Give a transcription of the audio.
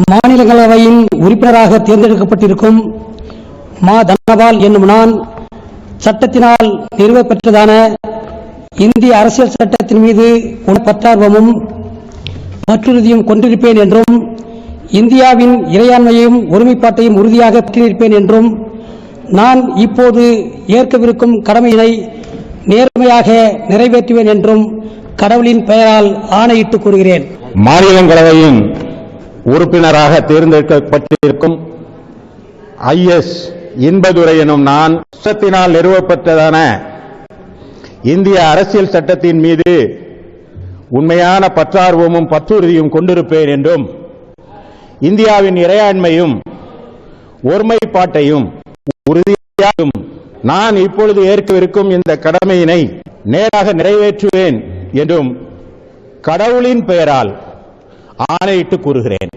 மாநிலங்களவையின் உறுப்பினராக தேர்ந்தெடுக்கப்பட்டிருக்கும் மா தனபால் என்னும் நான் சட்டத்தினால் நிறுவப்பெற்றதான இந்திய அரசியல் சட்டத்தின் மீது பற்றார்வமும் பற்றுறுதியும் கொண்டிருப்பேன் என்றும் இந்தியாவின் இறையாண்மையையும் ஒருமைப்பாட்டையும் உறுதியாக பற்றியிருப்பேன் என்றும் நான் இப்போது ஏற்கவிருக்கும் கடமையினை நேர்மையாக நிறைவேற்றுவேன் என்றும் கடவுளின் பெயரால் ஆணையிட்டு கூறுகிறேன். மாநிலங்களவையின் உறுப்பினராக தேர்ந்தெடுக்கப்பட்டிருக்கும் ஐஎஸ் இன்பதுரை எனும் நான் சட்டத்தினால் நிறுவப்பட்டதான இந்திய அரசியல் சட்டத்தின் மீது உண்மையான பற்றார்வமும் பற்றுறுதியும் கொண்டிருப்பேன் என்றும் இந்தியாவின் இறையாண்மையும் ஒருமைப்பாட்டையும் உறுதியாகும் நான் இப்பொழுது ஏற்கவிருக்கும் இந்த கடமையினை நேராக நிறைவேற்றுவேன் என்றும் கடவுளின் பெயரால் ஆணையிட்டு கூறுகிறேன்.